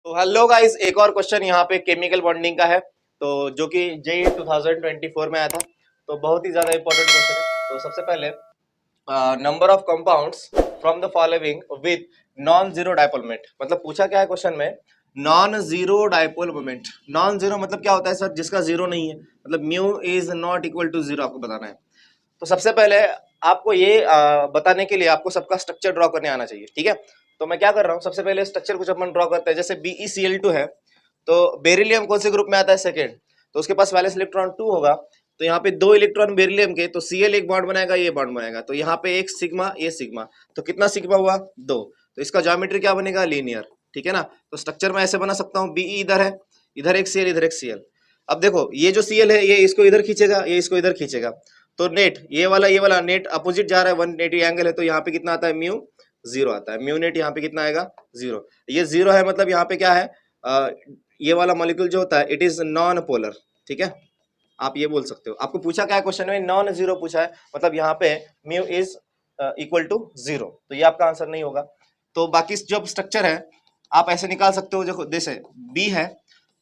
तो hello guys, एक और क्वेश्चन यहाँ पे केमिकल बॉन्डिंग का है। तो जो कि जेई 2024 में आया था। तो बहुत ही ज्यादा इंपॉर्टेंट क्वेश्चन है। तो सबसे पहले number of compounds from the following with non zero dipole moment, मतलब पूछा क्या है क्वेश्चन में, non zero dipole moment. Non zero मतलब क्या होता है सर? जिसका जीरो नहीं है, मतलब mu is not equal to zero, आपको बताना है। तो सबसे पहले आपको ये बताने के लिए आपको सबका स्ट्रक्चर ड्रॉ करने आना चाहिए, ठीक है। तो मैं क्या कर रहा हूँ, सबसे पहले स्ट्रक्चर कुछ अपन ड्रॉ करते हैं। जैसे BeCl2 है, तो बेरिलियम कौन से ग्रुप में आता है? सेकेंड। तो उसके पास वैलेंस इलेक्ट्रॉन 2 होगा। तो यहाँ पे 2 इलेक्ट्रॉन बेरिलियम के, तो Cl एक बॉन्ड बनाएगा, ये बॉन्ड बनाएगा। तो यहाँ पे एक सिग्मा, ये सिग्मा, तो कितना सिग्मा हुआ? 2। तो इसका ज्योमेट्री क्या बनेगा? लीनियर, ठीक है ना। तो स्ट्रक्चर मैं ऐसे बना सकता हूँ, Be इधर है, इधर एक Cl, इधर एक Cl। अब देखो, ये जो Cl है ये इसको इधर खींचेगा, ये इसको इधर खींचेगा। तो नेट ये वाला नेट अपोजिट जा रहा है, 180 एंगल है। तो यहाँ पे कितना आता है? म्यू जीरो आता है। म्यू नेट यहाँ पे कितना आएगा? जीरो। ये जीरो है, मतलब यहाँ पे क्या है, ये वाला मॉलिक्यूल जो होता है इट इज नॉन पोलर, ठीक है। आप ये बोल सकते हो। आपको पूछा क्या है क्वेश्चन में? नॉन जीरो पूछा है, मतलब यहाँ पे mu is equal to zero. तो ये आपका आंसर नहीं होगा। तो बाकी जो स्ट्रक्चर है आप ऐसे निकाल सकते हो। देखो, जैसे बी है,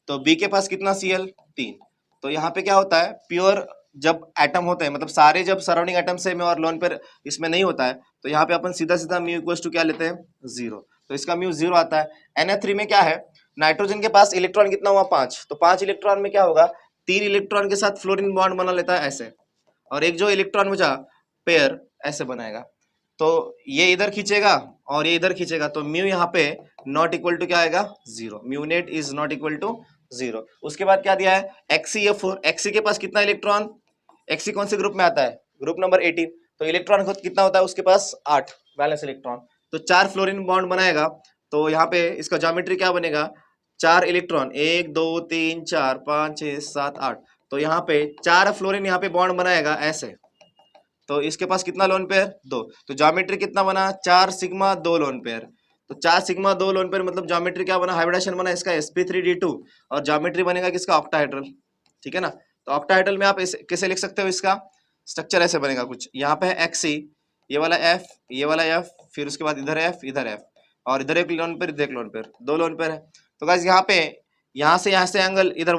तो बी के पास कितना Cl? 3। तो यहाँ पे क्या होता है, प्योर जब एटम होते हैं, मतलब सारे जब सराउंडिंग एटम से में और लोन पेयर इसमें नहीं होता है, तो यहाँ पे अपन सीधा सीधा म्यू इक्वल टू क्या लेते हैं? जीरो। तो इसका म्यू जीरो आता है। Na3 में क्या है, नाइट्रोजन के पास इलेक्ट्रॉन कितना हुआ? 5। तो 5 इलेक्ट्रॉन में क्या होगा, 3 इलेक्ट्रॉन के साथ फ्लोरीन बॉन्ड बना लेता है ऐसे, और एक जो इलेक्ट्रॉन बचा पेयर ऐसे बनाएगा। तो ये इधर खींचेगा और ये इधर खींचेगा, तो म्यू यहाँ पे नॉट इक्वल टू क्या आएगा? Zero. Mu net is not equal to zero. उसके बाद क्या दिया है? XeF4। Xe के पास कितना इलेक्ट्रॉन? Xe कौन से ग्रुप में आता है? Group number 18। तो इलेक्ट्रॉन कितना होता है उसके पास? 8 बैलेंस इलेक्ट्रॉन। तो 4 फ्लोरीन बॉन्ड बनाएगा। तो यहाँ पे इसका ज्योमेट्री क्या बनेगा? 4 इलेक्ट्रॉन, 1 2 3 4 5 6 7 8। तो यहाँ पे 4 फ्लोरीन यहाँ पे बॉन्ड बनाएगा ऐसे। तो इसके पास कितना लोन पेयर? 2। तो ज्योमेट्री कितना बना? 4 सिग्मा 2 लोन पेयर। तो 4 सिग्मा 2 लोन पेयर, मतलब ज्योमेट्री क्या बना? हाइब्रिडेशन बना इसका sp3d2, और ज्योमेट्री बनेगा किसका? ऑक्टाहेड्रल, ठीक है ना। तो ऑक्टाहेड्रल में आप कैसे लिख सकते हो? इसका स्ट्रक्चर ऐसे बनेगा कुछ। यहाँ पे है Xe, ये वाला F, ये वाला F, फिर उसके बाद इधर F, और इधर एक लोन पेयर, इधर एक लोन पेयर, 2 लोन पेयर है। तो गाइस यहाँ से एंगल इधर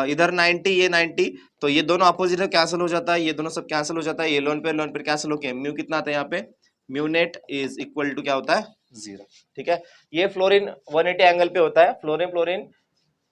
इधर 90, ये 90। तो ये दोनों अपोजिट है, कैंसिल हो जाता है, ये दोनों सब कैंसिल हो जाता है, ये लोन पेयर कैंसिल होके म्यू कितना आता है यहाँ पे? Mu net is equal to क्या होता है? जीरो, ठीक है। ये फ्लोरीन 180 एंगल पे होता है, फ्लोरीन फ्लोरीन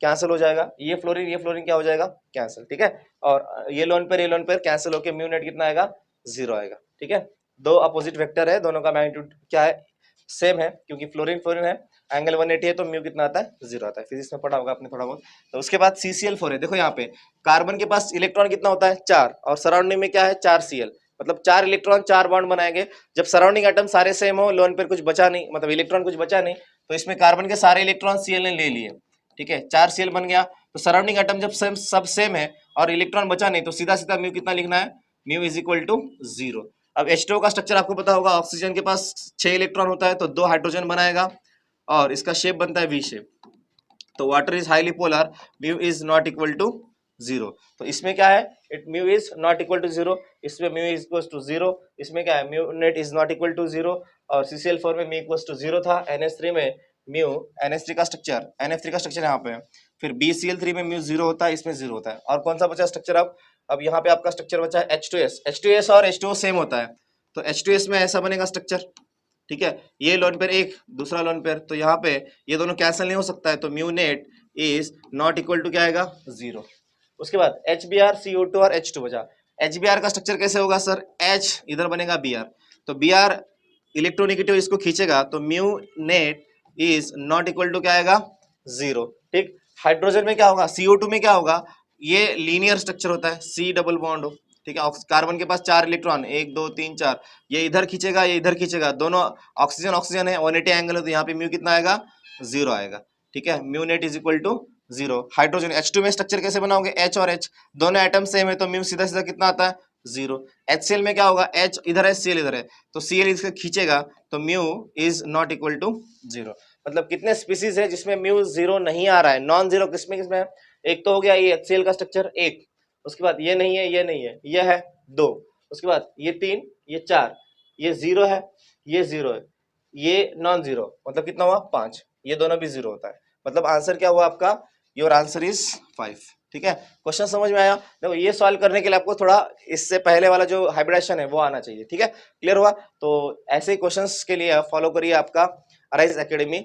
कैंसिल हो जाएगा, ये फ्लोरीन क्या हो जाएगा? कैंसिल, ठीक है। और ये लोन पेयर कैंसिल होके म्यू नेट कितना आएगा? जीरो आएगा, ठीक है। दो अपोजिट वेक्टर है, दोनों का मैग्नीट्यूड क्या है? सेम है, क्योंकि फ्लोरीन फ्लोरीन है, एंगल 180 है, तो म्यू कितना आता है? जीरो आता है। फिजिक्स में पढ़ा होगा आपने थोड़ा बहुत। तो उसके बाद CCl4 है। देखो यहाँ पे कार्बन के पास इलेक्ट्रॉन कितना होता है? 4, और सराउंडिंग में क्या है? 4 Cl, मतलब 4 इलेक्ट्रॉन 4 बॉन्ड बनाएंगे। जब सराउंडिंग एटम सारे सेम हो, लोन पर कुछ बचा नहीं, मतलब इलेक्ट्रॉन कुछ बचा नहीं, तो इसमें कार्बन के सारे इलेक्ट्रॉन Cl ने ले लिए, ठीक है। 4 Cl बन गया। तो सराउंडिंग एटम जब सब सेम है और इलेक्ट्रॉन बचा नहीं, तो सीधा सीधा म्यू कितना लिखना है? Mu is equal to zero. अब H2O का स्ट्रक्चर आपको पता होगा, ऑक्सीजन के पास 6 इलेक्ट्रॉन होता है, तो 2 हाइड्रोजन बनाएगा, और इसका शेप बनता है वी शेप। तो water is highly polar, mu is not equal to zero. तो इसमें क्या है? It mu is not equal to zero, इसमें mu is equal to zero, इसमें क्या है? Mu net is not equal to zero. और CCl4 में म्यू इक्वल टू जीरो था। NH3 में म्यू, NH3 का स्ट्रक्चर, NF3 का स्ट्रक्चर यहाँ पे है। फिर BCl3 में म्यू जीरो होता है, इसमें जीरो होता है। और कौन सा बचा स्ट्रक्चर? अब यहाँ पे आपका स्ट्रक्चर बचा है H2S। H2S और H2O सेम होता है, तो H2S में ऐसा बनेगा स्ट्रक्चर, ठीक है। ये लोन पेयर एक, दूसरा लोन पेयर, तो यहाँ पे ये दोनों कैंसिल नहीं हो सकता है, तो mu net is not equal to क्या आएगा? जीरो। उसके बाद HBr, CO2 और H2 बचा। HBr का स्ट्रक्चर कैसे होगा सर? H इधर बनेगा Br, तो Br इलेक्ट्रोनिगेटिव इसको खींचेगा, तो mu net is not equal to क्या आएगा? जीरो, ठीक। हाइड्रोजन में क्या होगा? CO2 में क्या होगा? ये लीनियर स्ट्रक्चर होता है, C डबल बॉन्ड हो, ठीक है। कार्बन के पास 4 इलेक्ट्रॉन, 1 2 3 4, ये इधर खींचेगा, ये इधर खींचेगा, दोनों ऑक्सीजन ऑक्सीजन है, 180 एंगल है, तो यहाँ पे म्यू कितना आएगा? जीरो आएगा, ठीक है। Mu net is equal to zero. Hydrogen H2 में स्ट्रक्चर कैसे बनाओगे? H और H दोनों एटम सेम है, तो म्यू सीधा सीधा कितना आता है? जीरो। HCl में क्या होगा? H इधर है, Cl इधर है, तो Cl इसको खींचेगा, तो mu is not equal to zero. मतलब कितने स्पीसीज है जिसमें म्यू जीरो नहीं आ रहा है? नॉन जीरो किसमें किसमें है? एक तो हो गया ये HCl का स्ट्रक्चर, एक। उसके बाद ये नहीं है, ये नहीं है, ये है, दो। उसके बाद ये 3, ये 4, ये जीरो है, ये जीरो है, ये नॉन जीरो, मतलब कितना हुआ? 5। ये दोनों भी जीरो होता है। मतलब आंसर क्या हुआ आपका, योर आंसर इज 5। ठीक है, क्वेश्चन समझ में आया। देखो ये सॉल्व करने के लिए आपको थोड़ा इससे पहले वाला जो हाइब्रिडाइजेशन है वो आना चाहिए। ठीक है, क्लियर हुआ। तो ऐसे ही क्वेश्चंस के लिए फॉलो करिए आपका अराइज एकेडमी